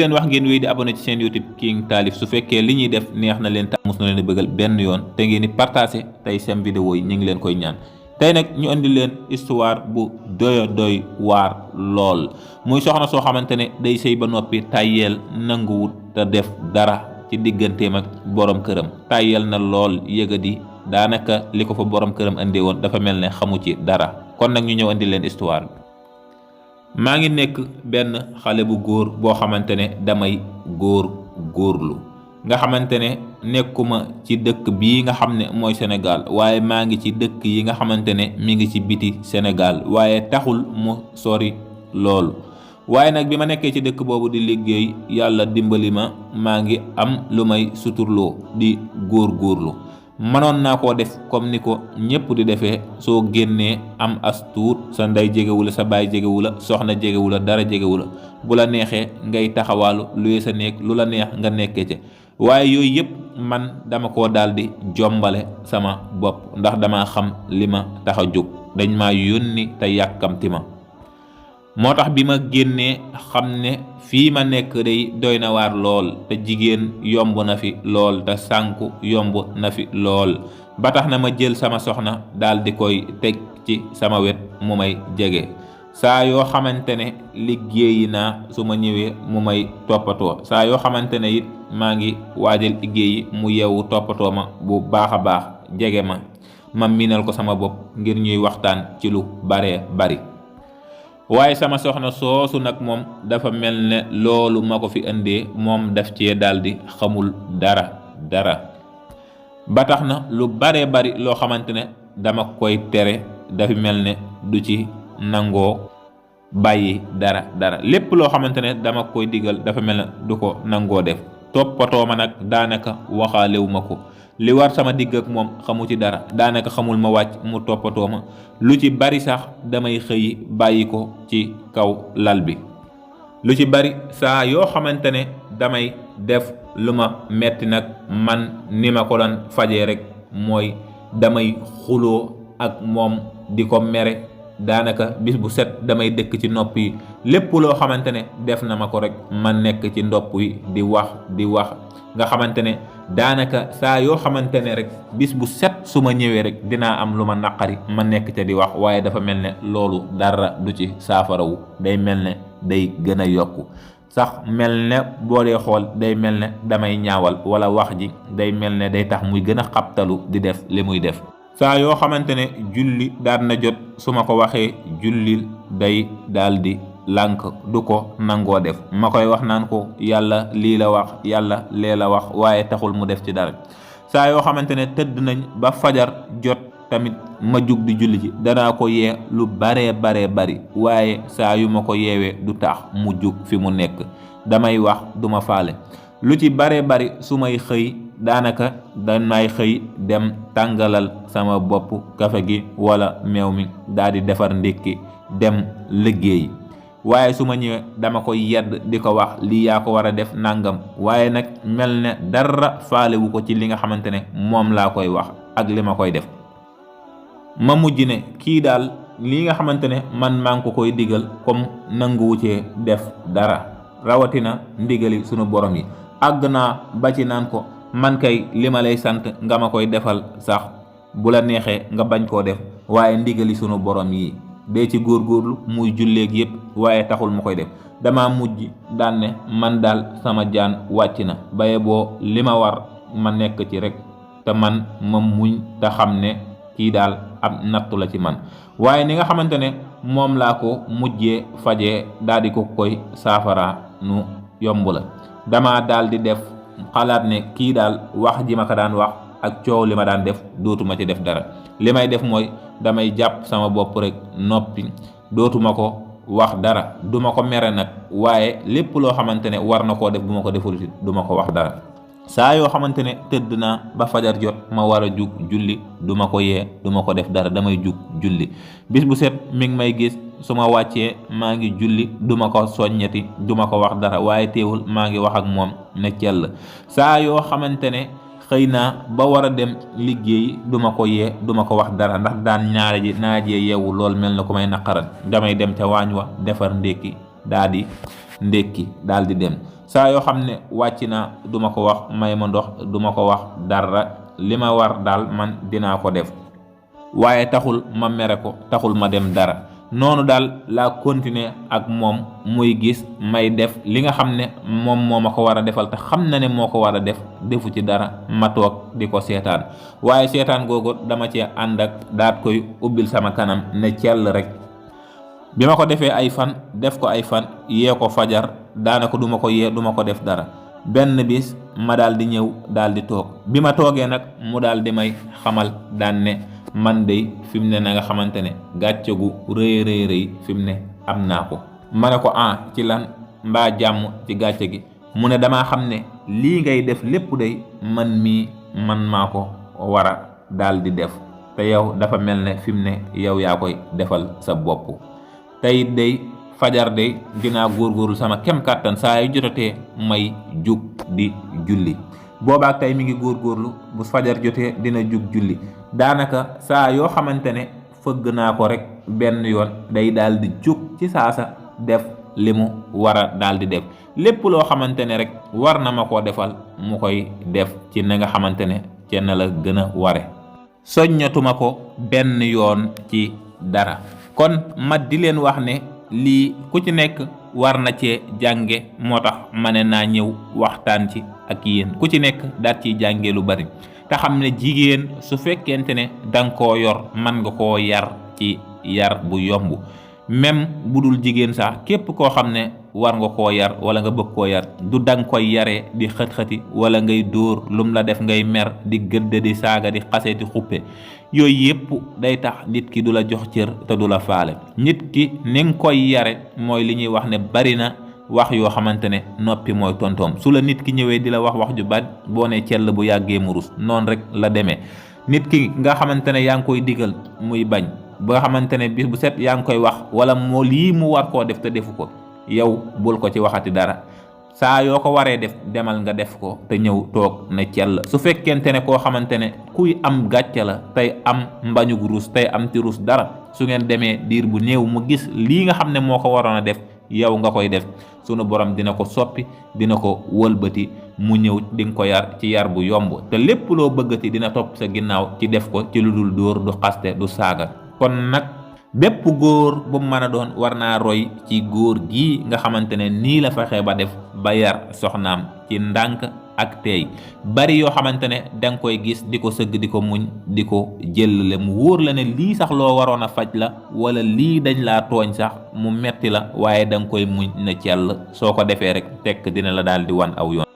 leen wax ngeen wéy di abonné ci seen YouTube King Taalif su fekkee li ñuy def neex na leen mus na leen a bëggal benn yoon te ngeen di partagé tey seen vidéo yi ñu ngi leen koy ñaan. tey nag ñu indi leen histoire bu doy waar lool muy soxna soo xamante ne day sëy ba noppi tàyyeel nanguwut te def dara ci digganteem ak borom këram tàyyeel na lool yëgadi daanaka li ko fa borom këram indee woon dafa mel ne xamu ci dara kon nag ñu ñëw indi leen histoire bi. maa ngi nekk benn xale bu góor boo xamante ne damay góorlu nga xamante ne nekkuma ci dëkk bii nga xam ne mooy Sénégal waaye maa ngi ci dëkk yi nga xamante ne mi ngi ci biti Sénégal waaye taxul mu sori loolu. waaye nag bi ma nekkee ci dëkk boobu di liggéey yàlla dimbali ma maa ngi am lu may suturloo di góorlu mënoon naa koo def comme ni ko ñëpp di defee soo génnee am as tuut sa ndey jegewula sa baay jegewula soxna jegewula dara jegewula bu la neexee ngay taxawaalu luy sa néeg lu la neex nga nekkee ca waaye yooyu yëpp man dama koo daal di jombale sama bopp ndax dama xam li ma tax a jóg dañ maa yónni te yàkkamti ma. moo tax bi ma génnee xam ne fii ma nekk day doy na waar lool te jigéen yomb na fi lool te sànku yomb na fi lool ba tax na ma jël sama soxna daal di koy teg ci sama wet mu may jege saa yoo xamante ne liggéeyi naa su ma ñëwee mu may toppatoo saa yoo xamante ne it maa ngi waajal liggéeyi mu yeewu toppatoo ma bu baax a baax jege ma miinal ko sama bopp ngir ñuy waxtaan ci lu baree bari. waaye sama soxna soosu nag moom dafa mel ne loolu ma ko fi indee moom daf cee daldi xamul dara ba tax na lu baree bari loo xamante ne dama koy tere dafa mel ne du ci nangoo bàyyi dara lépp loo xamante ne dama koy digal dafa mel ne du ko nangoo def toppatoo ma nag daanaka waxaalewu ma ko li war sama digg ak moom xamu ci dara daanaka xamul ma wàcc mu toppatoo ma lu ci bari sax damay xëy bàyyi ko ci kaw lal bi. lu ci bari saa yoo xamante ne damay def lu ma metti nag man ni ma ko doon fajee rek mooy damay xuloo ak moom di ko mere daanaka bis bu set damay dëkk ci nopp yi lépp loo xamante ne def na ma ko rek ma nekk ci ndopp yi di wax nga xamante ne daanaka saa yoo xamante ne rek bis bu set su ma ñëwee rek dinaa am lu ma naqari ma nekk ca di wax waaye dafa mel ne loolu dara du ci saafarawu day mel ne day gën a yokku sax mel ne boo dee xool day mel ne damay ñaawal wala wax ji day mel ne day tax muy gën a xabtalu di def li muy def. saa yoo xamante ne julli daan na jot su ma ko waxee jullil day daldi lànk du ko nangoo def ma koy wax naan ko yàlla lii la wax yàlla lee la wax waaye taxul mu def ci dara. saa yoo xamante ne tëdd nañ ba fajar jot tamit ma jug di julli ci danaa ko yee lu baree bari waaye saa yu ma ko yeewee du tax mu jug fi mu nekk damay wax duma faale. lu ci baree bari su may xëy daanaka damay xëy dem tàngalal sama bopp kafe gi wala meew mi daal di defar ndékki dem liggéey waaye su ma ñëwee dama koy yedd di ko wax lii yaa ko war a def nangam waaye nag mel ne dara faalewu ko ci li nga xamante ne moom laa koy wax ak li ma koy def. ma mujj ne kii daal li nga xamante ne man maa ngi ko koy digal comme nanguwu cee def dara rawatina ndigali sunu borom yi àgg naa ba ci naan ko man kay li ma lay sant nga ma koy defal sax bu la neexee nga bañ koo def waaye ndigali sunu borom yi dee ci góorgóorlu muy julleeg yëpp waaye taxul ma koy def. dama mujj daan ne man daal sama jaan wàcc na baye boo li ma war ma nekk ci rek te man ma muñ te xam ne kii daal am nattu la ci man waaye ni nga xamante ne moom laa ko mujjee fajee daal di ko koy saafara nu yomb la. dama daal di def xalaat ne kii daal wax ji ma ko daan wax ak coow li ma daan def dootuma ci def dara li may def mooy damay jàpp sama bopp rek noppi dootuma ko wax dara duma ko mere nag waaye lépp loo xamante ne war na koo def bu ma ko deful duma ko wax dara. saa yoo xamante ne tëdd naa ba fajar jot ma war a jug julli duma ko yee duma ko def dara damay jug julli bis bu set mi ngi may gis su ma wàccee maa ngi julli duma ko soññeti duma ko wax dara waaye teewul maa ngi wax ak moom ne cell. saa yoo xamante ne xëy naa ba war a dem liggéey duma ko yee duma ko wax dara ndax daan ñaare ji naajee yeewu lool mel na ku may naqaral damay dem ca waañ wa defar ndékki daal di dem. saa yoo xam ne wàcc naa duma ko wax may ma ndox duma ko wax dara, li ma war daal man dinaa ko def, waaye taxul ma mere ko, taxul ma dem dara. noonu daal laa continuer ak moom muy gis may def li nga xam ne moom moo ma ko war a defal te xam na ne moo ko war a def, defu ci dara, ma toog di ko seetaan. waaye seetaan googu dama cee ànd ak daat koy ubbil sama kanam ne cell rek. bi ma ko defee ay fan, def ko ay fan, yee ko fajar, daanaka duma ko yee, duma ko def dara. benn bis ma daal di ñëw daal di toog, bi ma toogee nag mu daal di may xamal daan ne man de fi mu ne na nga xamante ne gàcce gu rëy fi mu ne am naa ko. ma ne ko ci lan, mbaa jàmm ci gàcce gi? mu ne damaa xam ne lii ngay def lépp day man maa ko war a daal di def, te yow dafa mel ne fi mu ne yow yaa koy defal sa bopp. tey day fajar day dinaa góorgóorlu sama kem kàttan saa yu jotatee may jug di julli. boobaak tey mi ngi góorgóorlu, bu fajar jotee dina jug julli. daanaka saa yoo xamante ne fëgg naa ko rek benn yoon day daal di jug ci saasa def li mu war a daal di def. lépp loo xamante ne rek war na ma koo defal mu koy def ci na nga xamante ne ci na la gën a ware. soññatuma ko benn yoon ci dara. kon ma di leen wax ne lii ku ci nekk war na cee jànge, moo tax ma ne naa ñëw waxtaan ci ak yéen, ku ci nekk daat ciy jànge lu bari. te xam ne jigéen su fekkente ne danga koo yor, man nga koo yar ci yar bu yomb. même bu dul jigéen sax, képp koo xam ne war nga koo yar wala nga bëgg koo yar, du danga koy yaree di xët-xëti wala ngay dóor, lum la def ngay mer, di gëdd, di saaga, di xase, di xuppe. yooyu yëpp day tax nit ki du la jox cër te du la faale. nit ki ni nga koy yare mooy li ñuy wax ne bari na wax yoo xamante ne noppi mooy tontoom. su la nit ki ñëwee di la wax ju bari, boo ne cell bu yàggee mu rus. noonu rek la demee. nit ki nga xamante ne yaa ngi koy digal muy bañ, ba nga xamante ne bis bu set yaa ngi koy wax wala moo lii mu war koo def te defu ko, yow bul ko ci waxati dara. saa yoo ko waree def, demal nga def ko te ñëw toog ne cell. su fekkente ne koo xamante ne kuy am gàcce la, tey am mbañug rus, tey am ci rus dara, su ngeen demee diir bu néew mu gis lii nga xam ne moo ko waroon a def, yow nga koy def, sunu borom dina ko soppi, dina ko wëlbati, mu ñëw di nga ko yar ci yar bu yomb. te lépp loo bëggati dina topp sa ginnaaw ci def ko ci lu dul dóor, du xaste, du saaga. kon nag bépp góor bu mën a doon war naa roy ci góor gii nga xamante ne nii la fexe ba def ba yar soxnaam ci ndànk ak teey. bari yoo xamante ne danga koy gis di ko sëgg, di ko muñ, di ko jëllale, mu wóor la ne lii sax loo waroon a faj la, wala lii dañ laa tooñ sax mu metti la, waaye danga koy muñ ne cell. soo ko defee rek tekk dina la daal di wan aw yoon.